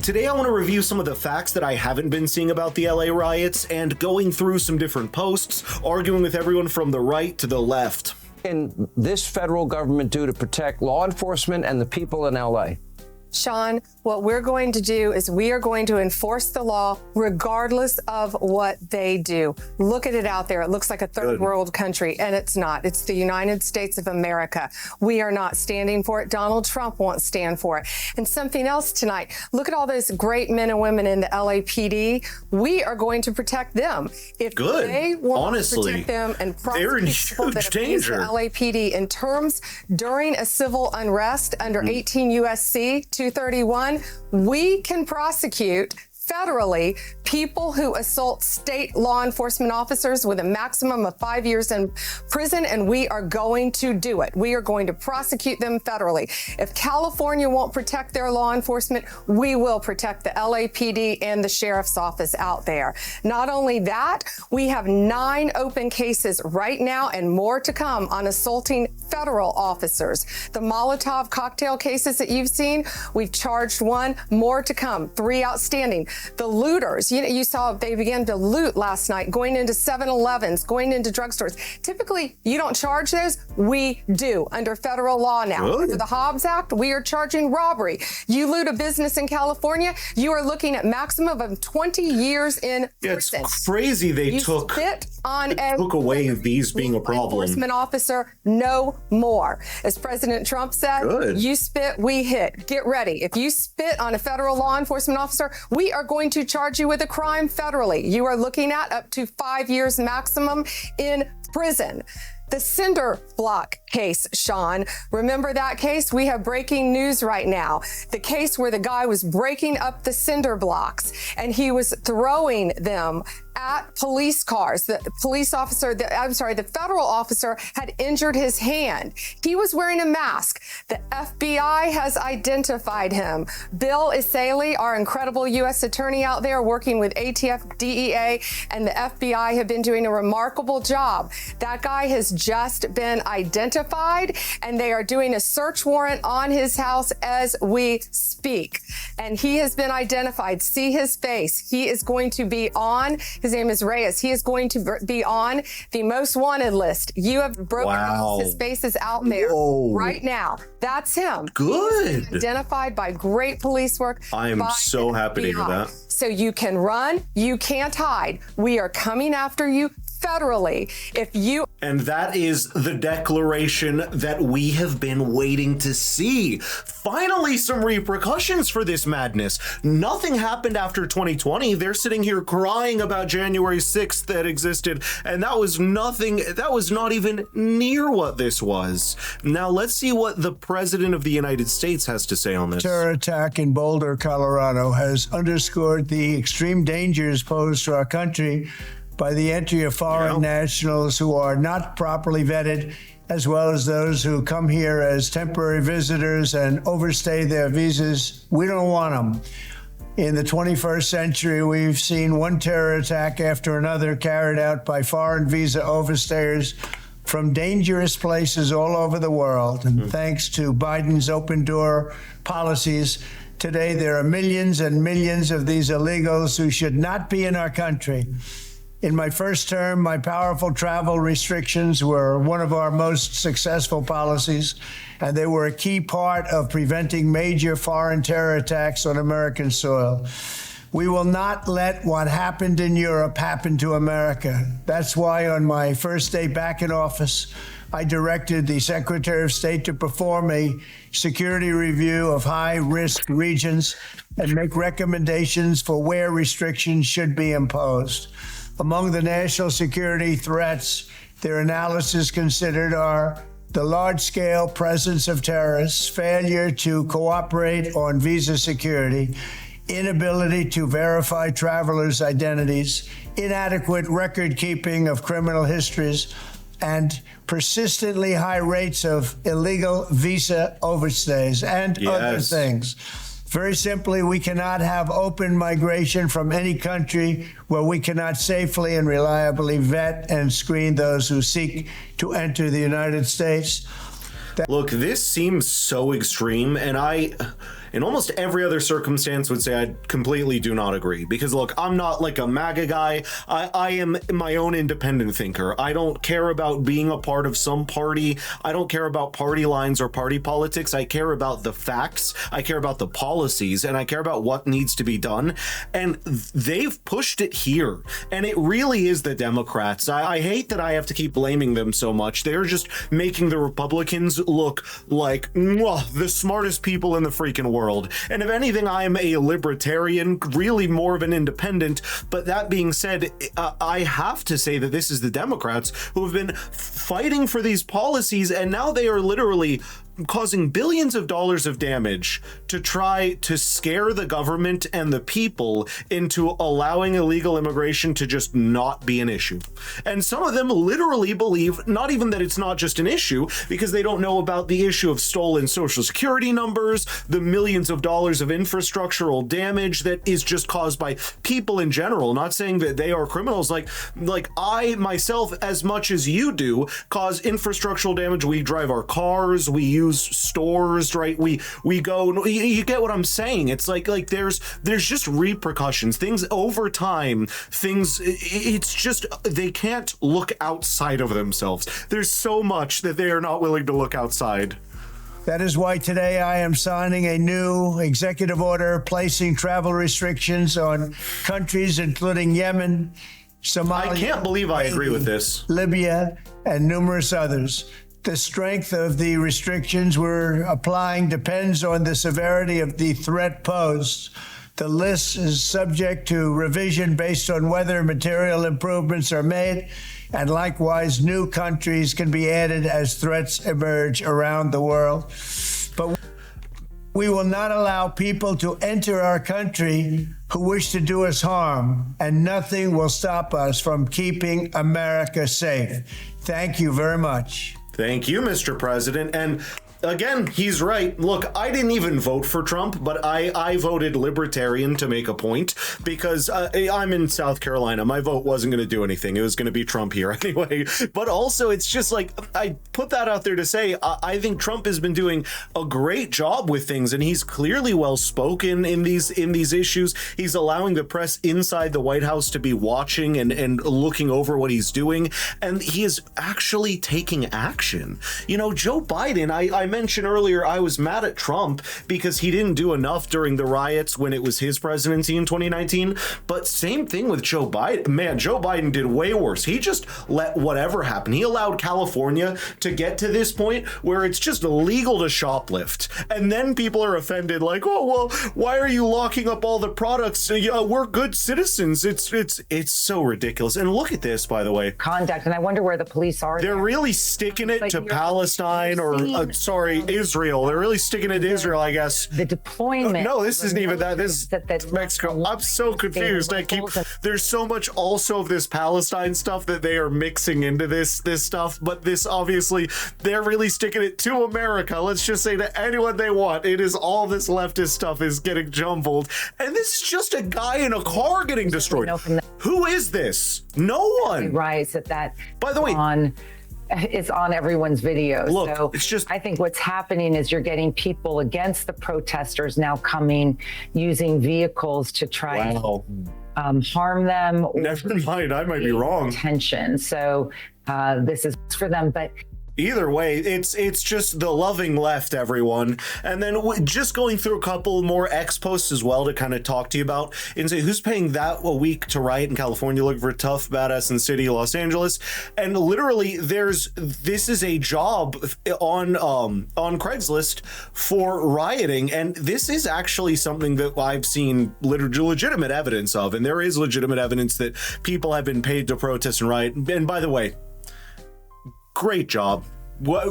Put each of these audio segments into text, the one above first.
Today I want to review some of the facts that I haven't been seeing about the LA riots and going through some different posts, arguing with everyone from the right to the left. Can this federal government do to protect law enforcement and the people in LA? Sean, what we're going to do is we are going to enforce the law regardless of what they do. Look at it out there. It looks like a third world country, and it's not. It's the United States of America. We are not standing for it. Donald Trump won't stand for it. And something else tonight, look at all those great men and women in the LAPD. We are going to protect them. If they want to protect them and they're in huge danger. The LAPD in terms during a civil unrest under 18 USC 231, we can prosecute federally people who assault state law enforcement officers with a maximum of 5 years in prison, and we are going to do it. We are going to prosecute them federally. If California won't protect their law enforcement, we will protect the LAPD and the sheriff's office out there. Not only that, we have 9 open cases right now and more to come on assaulting federal officers. The Molotov cocktail cases that you've seen, we've charged 1, more to come, 3 outstanding. The looters, you saw they began to loot last night, going into 7-Elevens, going into drugstores. Typically, you don't charge those. We do under federal law now. Under the Hobbs Act, we are charging robbery. You loot a business in California, you are looking at maximum of 20 years in prison. It's crazy they took away these being a problem. Enforcement officer, no more. As President Trump said, you spit, we hit. Get ready. If you spit on a federal law enforcement officer, we are going to charge you with a crime federally. You are looking at up to 5 years maximum in prison. The cinder block case, Sean. Remember that case? We have breaking news right now. The case where the guy was breaking up the cinder blocks and he was throwing them at police cars. The federal officer had injured his hand. He was wearing a mask. The FBI has identified him. Bill Isaly, our incredible U.S. attorney out there working with ATF, DEA, and the FBI have been doing a remarkable job. That guy has just been identified, and they are doing a search warrant on his house as we speak. And he has been identified. See his face. He is going to be on, his name is Reyes. He is going to be on the most wanted list. You have broken his face is out there right now. That's him. Good. Identified by great police work. I am so happy to hear that. So you can run, you can't hide. We are coming after you federally. And that is the declaration that we have been waiting to see. Finally, some repercussions for this madness. Nothing happened after 2020. They're sitting here crying about January 6th that existed, and that was nothing. That was not even near what this was. Now let's see what the President of the United States has to say on this. Terror attack in Boulder, Colorado has underscored the extreme dangers posed to our country by the entry of foreign nationals who are not properly vetted, as well as those who come here as temporary visitors and overstay their visas. We don't want them. In the 21st century, we've seen one terror attack after another carried out by foreign visa overstayers from dangerous places all over the world. And thanks to Biden's open door policies, today there are millions and millions of these illegals who should not be in our country. In my first term, my powerful travel restrictions were one of our most successful policies, and they were a key part of preventing major foreign terror attacks on American soil. We will not let what happened in Europe happen to America. That's why on my first day back in office, I directed the Secretary of State to perform a security review of high-risk regions and make recommendations for where restrictions should be imposed. Among the national security threats their analysis considered are the large-scale presence of terrorists, failure to cooperate on visa security, inability to verify travelers' identities, inadequate record-keeping of criminal histories, and persistently high rates of illegal visa overstays and other things. Very simply, we cannot have open migration from any country where we cannot safely and reliably vet and screen those who seek to enter the United States. Look, this seems so extreme, and in almost every other circumstance would say I completely do not agree. Because look, I'm not like a MAGA guy. I am my own independent thinker. I don't care about being a part of some party. I don't care about party lines or party politics. I care about the facts. I care about the policies, and I care about what needs to be done. And they've pushed it here. And it really is the Democrats. I hate that I have to keep blaming them so much. They're just making the Republicans look like the smartest people in the freaking world. And if anything, I am a libertarian, really more of an independent. But that being said, I have to say that this is the Democrats who have been fighting for these policies, and now they are literally causing billions of dollars of damage to try to scare the government and the people into allowing illegal immigration to just not be an issue. And some of them literally believe not even that it's not just an issue, because they don't know about the issue of stolen social security numbers, the millions of dollars of infrastructural damage that is just caused by people in general. Not saying that they are criminals. Like I myself, as much as you do, cause infrastructural damage. We drive our cars, we use stores, right? We go, you get what I'm saying? It's like there's just repercussions, things over time, it's just, they can't look outside of themselves. There's so much that they are not willing to look outside. That is why today I am signing a new executive order placing travel restrictions on countries including Yemen, Somalia. I can't believe I agree with this. Libya, and numerous others. The strength of the restrictions we're applying depends on the severity of the threat posed. The list is subject to revision based on whether material improvements are made, and likewise new countries can be added as threats emerge around the world. But we will not allow people to enter our country who wish to do us harm, and nothing will stop us from keeping America safe. Thank you very much. Thank you, Mr. President. And again, he's right. Look, I didn't even vote for Trump, but I voted libertarian to make a point, because I'm in South Carolina. My vote wasn't going to do anything. It was going to be Trump here anyway. But also, it's just like, I put that out there to say, I think Trump has been doing a great job with things, and he's clearly well-spoken in these issues. He's allowing the press inside the White House to be watching and looking over what he's doing, and he is actually taking action. You know, Joe Biden, I mentioned earlier, I was mad at Trump because he didn't do enough during the riots when it was his presidency in 2019. But same thing with Joe Biden. Man, Joe Biden did way worse. He just let whatever happen. He allowed California to get to this point where it's just illegal to shoplift. And then people are offended, like, oh, well, why are you locking up all the products? We're good citizens. It's so ridiculous. And look at this, by the way. Conduct. And I wonder where the police are. They're really sticking it to Palestine Israel. They're really sticking it to Israel, I guess. The deployment. No, this isn't even that. This is Mexico. I'm so confused. There's so much also of this Palestine stuff that they are mixing into this stuff, but this obviously, they're really sticking it to America. Let's just say to anyone they want. It is all this leftist stuff is getting jumbled. And this is just a guy in a car getting destroyed. Who is this? No one. Rise at that. By the way, it's on everyone's videos. Look, so it's just, I think what's happening is you're getting people against the protesters now coming, using vehicles to try and harm them. Never mind, I might be wrong. Attention. So this is for them, but either way, it's just the loving left, everyone. And then just going through a couple more X posts as well to kind of talk to you about and say who's paying that a week to riot in California, looking for a tough badass in city Los Angeles. And literally, this is a job on Craigslist for rioting, and this is actually something that I've seen legitimate evidence of, and there is legitimate evidence that people have been paid to protest and riot. And by the way, great job.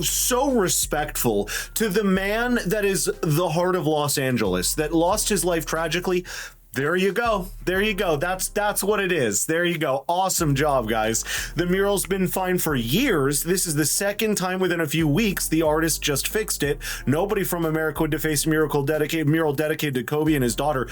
So respectful to the man that is the heart of Los Angeles, that lost his life tragically. There you go. There you go. That's what it is. There you go. Awesome job, guys. The mural's been fine for years. This is the second time within a few weeks the artist just fixed it. Nobody from America would deface a mural dedicated to Kobe and his daughter.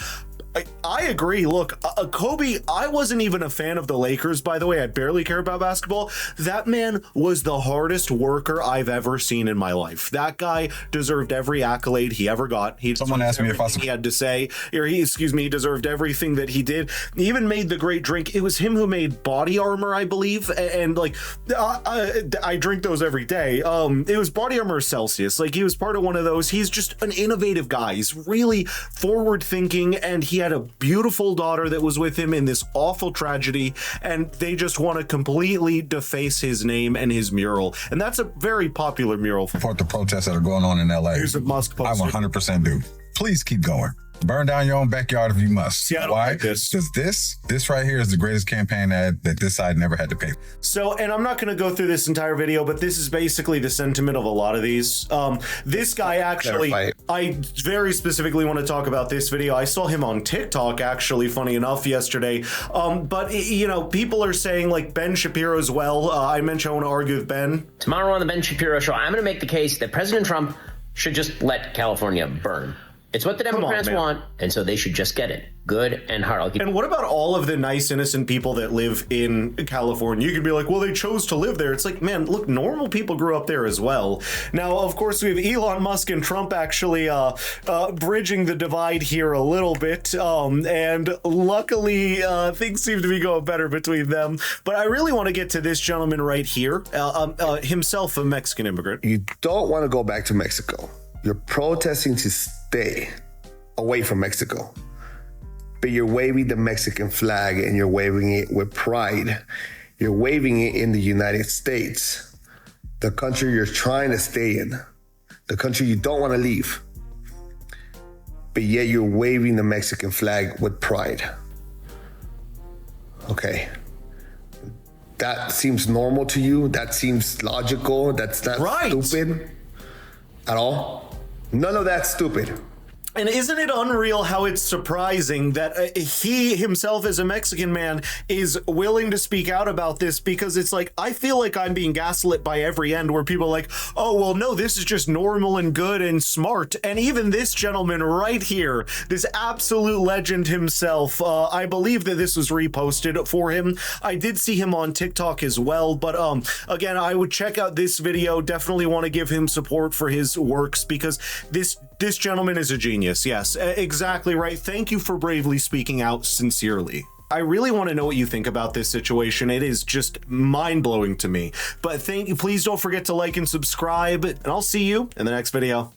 I agree. Look, Kobe, I wasn't even a fan of the Lakers, by the way. I barely care about basketball. That man was the hardest worker I've ever seen in my life. That guy deserved every accolade he ever got. Someone asked me if he had to say, or he deserved everything that he did. He even made the great drink. It was him who made Body Armor, I believe. And like, I drink those every day. It was Body Armor Celsius. Like, he was part of one of those. He's just an innovative guy. He's really forward thinking, and he had a beautiful daughter that was with him in this awful tragedy, and they just want to completely deface his name and his mural. And that's a very popular mural. Support the protests that are going on in LA. Here's a Musk poster. I 100% do. Please keep going. Burn down your own backyard if you must. See, I don't Why? like this. Because this right here is the greatest campaign ad that this side never had to pay. So, and I'm not going to go through this entire video, but this is basically the sentiment of a lot of these. This guy actually, I very specifically want to talk about this video. I saw him on TikTok, actually, funny enough, yesterday. But, you know, people are saying, like, Ben Shapiro as well. I mentioned I want to argue with Ben. Tomorrow on the Ben Shapiro show, I'm going to make the case that President Trump should just let California burn. It's what the Democrats want, and so they should just get it. Good and hard. And what about all of the nice, innocent people that live in California? You could be like, well, they chose to live there. It's like, man, look, normal people grew up there as well. Now, of course, we have Elon Musk and Trump actually bridging the divide here a little bit. And luckily, things seem to be going better between them. But I really want to get to this gentleman right here, himself a Mexican immigrant. You don't want to go back to Mexico. You're protesting to stay away from Mexico, but you're waving the Mexican flag and you're waving it with pride. You're waving it in the United States, the country you're trying to stay in, the country you don't want to leave, but yet you're waving the Mexican flag with pride. Okay. That seems normal to you? That seems logical? That's not stupid at all? None of that's stupid. And isn't it unreal how it's surprising that he himself as a Mexican man is willing to speak out about this? Because it's like, I feel like I'm being gaslit by every end where people are like, oh, well, no, this is just normal and good and smart. And even this gentleman right here, this absolute legend himself, I believe that this was reposted for him. I did see him on TikTok as well. But again, I would check out this video. Definitely want to give him support for his works because this gentleman is a genius. Yes, exactly right. Thank you for bravely speaking out sincerely. I really want to know what you think about this situation. It is just mind-blowing to me. But please don't forget to like and subscribe, and I'll see you in the next video.